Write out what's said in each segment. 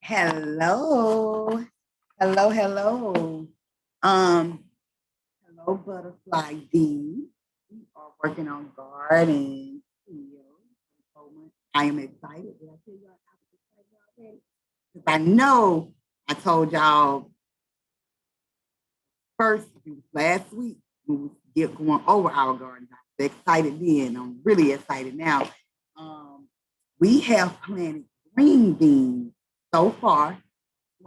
Hello. Hello. Um, Hello, Butterfly D. We are working on garden field. I am excited. Did I tell y'all I was excited already? Because I know I told y'all first, it was last week, we was going over our garden. I was excited then. I'm really excited now. Um, we have planted green beans so far.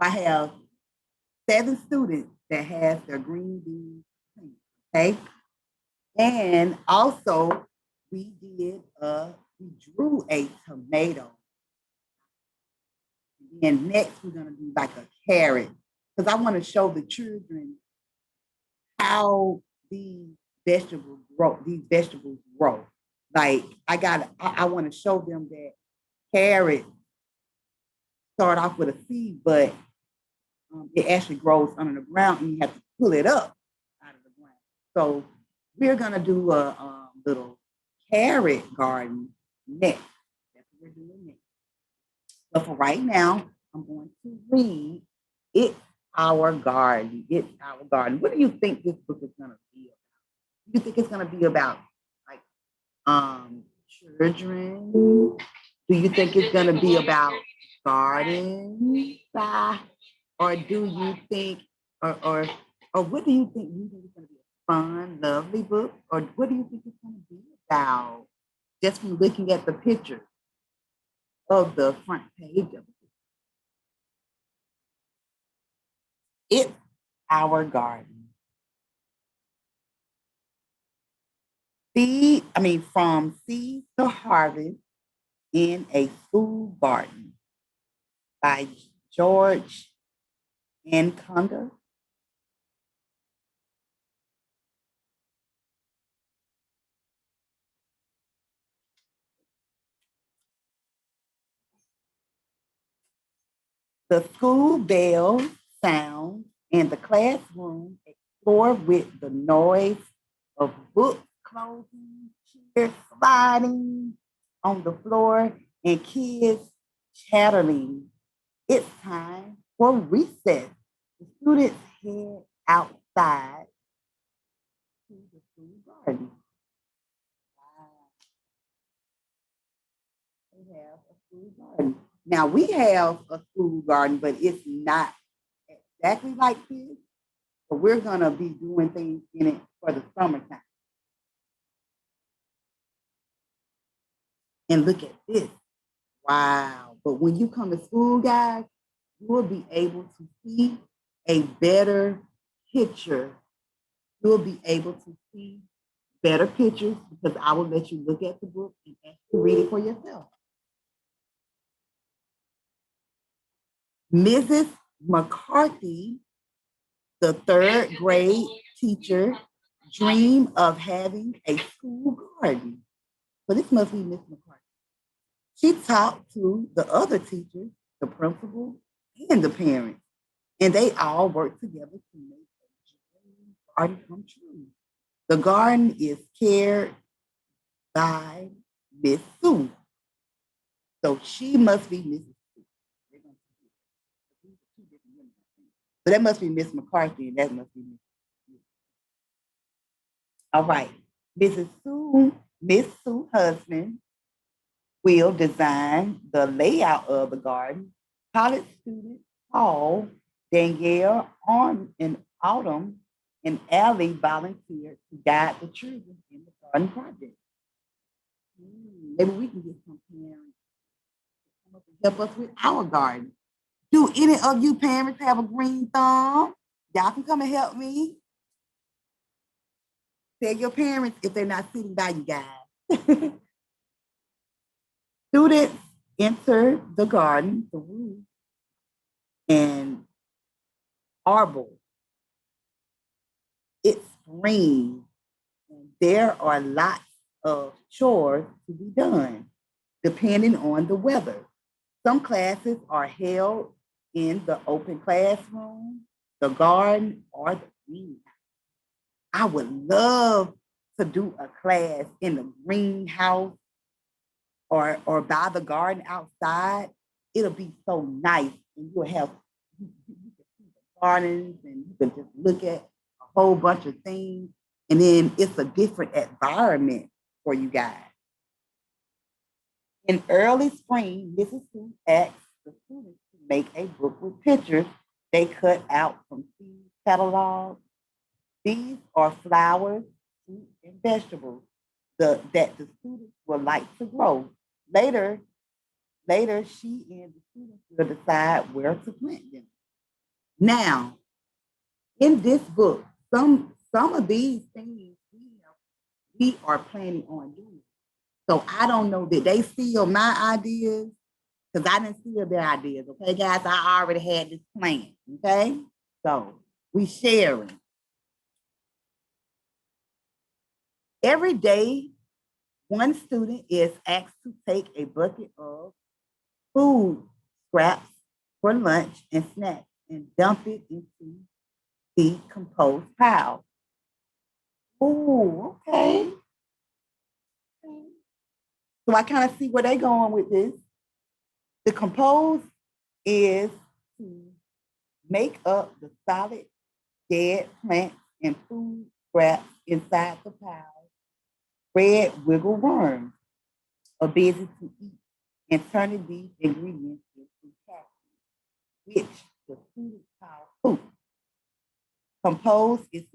I have 7 students that have their green beans planted, okay? And also, we drew a tomato. And next, we're gonna do like a carrot because I want to show the children how these vegetables grow. Like I want to show them that carrots start off with a seed, but it actually grows under the ground, and you have to pull it up out of the ground. So we're gonna do a little carrot garden next. That's what we're doing next. But for right now, I'm going to read It's Our Garden. It's Our Garden. What do you think this book is gonna be about? Do you think it's gonna be about like children? Do you think it's gonna be about gardens? Or do you think, or or or what do you think? Do you think it's going to be a fun, lovely book, or what do you think it's going to be about? Just from looking at the picture of the front page of it, it's our garden. From seed to harvest in a school garden by George Nkunda. The school bell sounds and the classroom explore with the noise of books closing, chairs sliding on the floor, and kids chattering. It's time for recess. The students head outside to the school garden. Wow, we have a school garden. Now we have a school garden, but it's not exactly like this. So we're gonna be doing things in it for the summertime. And look at this. Wow. But when you come to school, guys, you will be able to see a better picture. You'll be able to see better pictures because I will let you look at the book and actually read it for yourself. Mrs. McCarthy, the third grade teacher, dreamed of having a school garden. So this must be Miss McCarthy. She talked to the other teachers, the principal, and the parents, and they all worked together to make a garden come true. The garden is cared by Miss Sue, so she must be Mrs. Sue. So that must be Miss McCarthy, and that must be Miss. All right, Mrs. Sue, Miss Sue's husband will design the layout of the garden. College student Paul, Danielle, and Autumn, and Allie volunteered to guide the children in the garden project. Maybe we can get some parents to come up and help us with our garden. Do any of you parents have a green thumb? Y'all can come and help me. Tell your parents if they're not sitting by you guys. Students enter the garden, the roof, and arbor. It's spring, and there are lots of chores to be done, depending on the weather. Some classes are held in the open classroom, the garden, or the greenhouse. I would love to do a class in the greenhouse or by the garden outside. It'll be so nice and you'll have you can see the gardens and you can just look at a whole bunch of things. And then it's a different environment for you guys. In early spring, Mrs. Sue asked the students to make a book with pictures they cut out from seed catalogs. These are flowers, fruit, and vegetables that the students would like to grow. Later, later, she and the students will decide where to plant them. Now, in this book, some of these things we are planning on doing. So I don't know that they steal my ideas because I didn't steal their ideas. Okay, guys, I already had this plan. Okay, so we sharing. Every day, one student is asked to take a bucket of food scraps for lunch and snacks and dump it into the compost pile. Oh, okay. So I kind of see where they're going with this. The compost is to make up the solid dead plants and food scraps inside the pile. Red wiggle worms are busy to eat and turning these ingredients into calcium, which the students call food. Compost is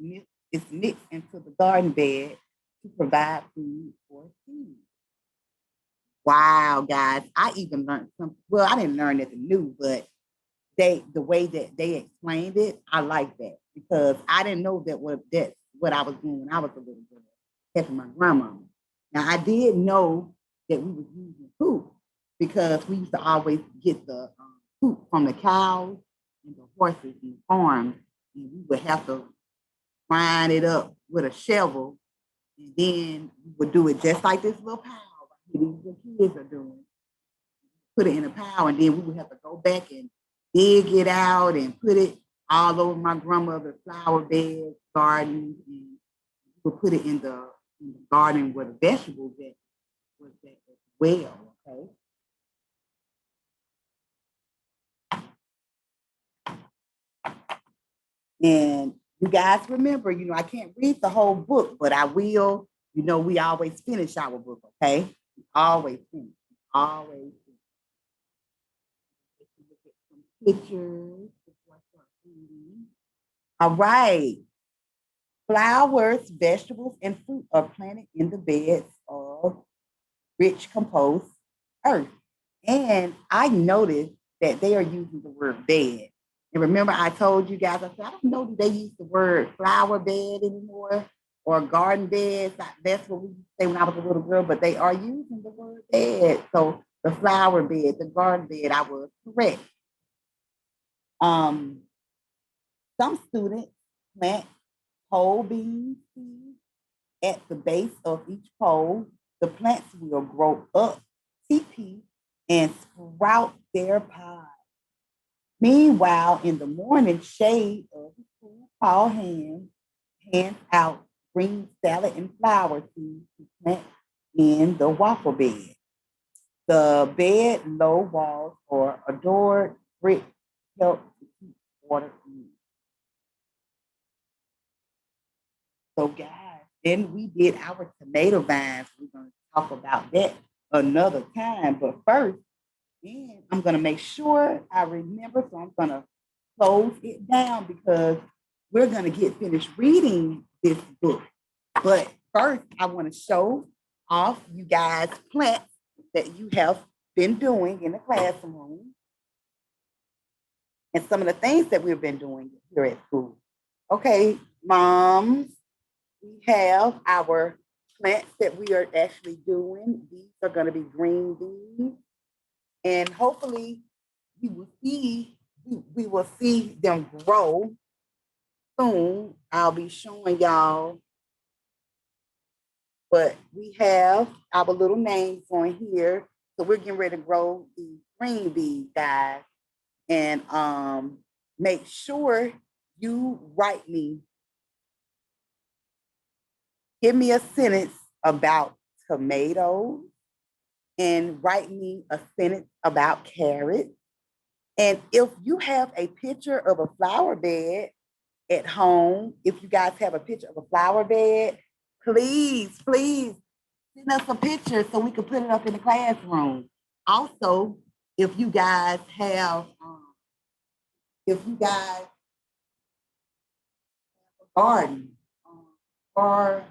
mixed into the garden bed to provide food for seeds. Wow, guys, I even learned something. Well, I didn't learn anything new, but the way that they explained it, I like that because I didn't know that's what I was doing when I was a little girl, helping my grandma. Now I did know that we was using poop because we used to always get the poop from the cows and the horses and the farms, and we would have to grind it up with a shovel, and then we would do it just like this little pile these little kids are doing. Put it in a pile, and then we would have to go back and dig it out and put it all over my grandmother's flower bed, garden, and we'll put it in the garden where the vegetables that was that as well. Okay. And you guys remember, I can't read the whole book, but I will. We always finish our book, okay? We always finish. Always finish. Pictures before I start reading. All right. Flowers, vegetables, and fruit are planted in the beds of rich compost earth. And I noticed that they are using the word bed. And remember, I told you guys, I said, I don't know that they use the word flower bed anymore or garden beds. That's what we say when I was a little girl, but they are using the word bed. So the flower bed, the garden bed, I was correct. Um, some students plant whole bean seeds at the base of each pole. The plants will grow up, TP, and sprout their pods. Meanwhile, in the morning shade of the school hall hands out green salad and flower seeds to plant in the waffle bed. The bed low walls or adored brick help to keep water in. So, guys, then we did our tomato vines. We're going to talk about that another time. But first, and I'm going to make sure I remember. So I'm going to close it down because we're going to get finished reading this book. But first, I want to show off you guys plants that you have been doing in the classroom and some of the things that we've been doing here at school. Okay, moms, we have our plants that we are actually doing. These are going to be green beans. And hopefully we will see them grow soon. I'll be showing y'all. But we have our little names on here. So we're getting ready to grow the green beans, guys. And make sure you write me, give me a sentence about tomatoes and write me a sentence about carrots And if you have a picture of a flower bed at home, if you guys have a picture of a flower bed, please send us a picture so we can put it up in the classroom. Also, if you guys have, if you guys have a garden or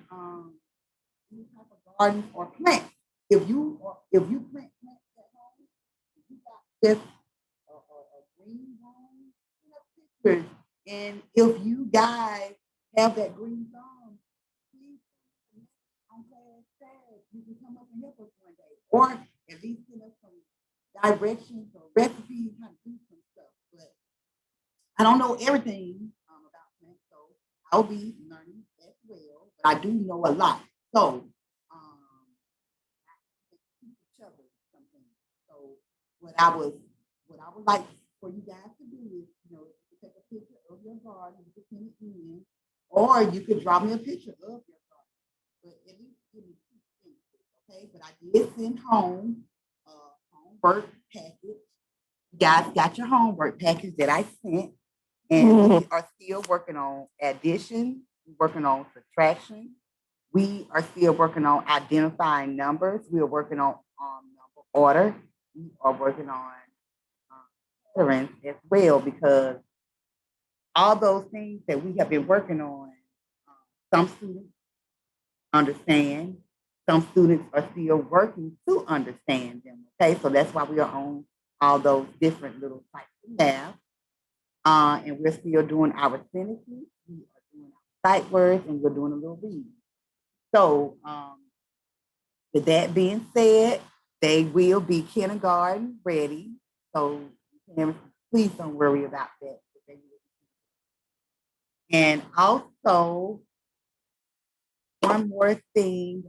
any type of garden or plant, if you plant plants at home, if you got just a green zone, pictures. And if you guys have that green zone, please on class says you can come up and help us one day, or at least give us some directions or recipes how to do some stuff. But I don't know everything about plants, so I'll be learning as well. But I do know a lot. So each other something. So what I was what I would like for you guys to do is, you take a picture of your garden, you can send it in, or you could draw me a picture of your garden. But at least give me two things, okay? But I did send home homework package. You guys got your homework package that I sent, and we are still working on addition, working on subtraction. We are still working on identifying numbers. We are working on number order. We are working on tolerance as well, because all those things that we have been working on, some students understand, some students are still working to understand them. Okay, so that's why we are on all those different little types of math. And we're still doing our sentences, we are doing our sight words, and we're doing a little reading. So, with that being said, they will be kindergarten ready. So, please don't worry about that. And also, one more thing.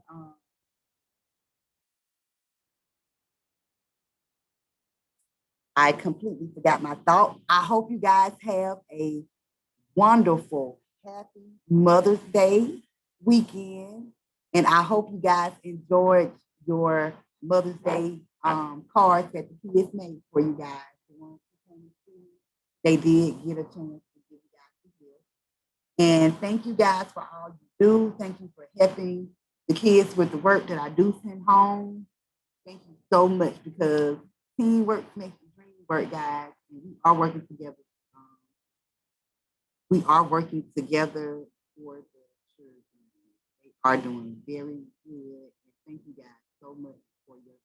I completely forgot my thought. I hope you guys have a wonderful, happy Mother's Day weekend. And I hope you guys enjoyed your Mother's Day cards that the kids made for you guys. They did get a chance to give you guys a gift. And thank you guys for all you do. Thank you for helping the kids with the work that I do send home. Thank you so much, because teamwork makes the dream work, guys. And we are working together. We are working together for the children. They are doing very good. And thank you guys so much for your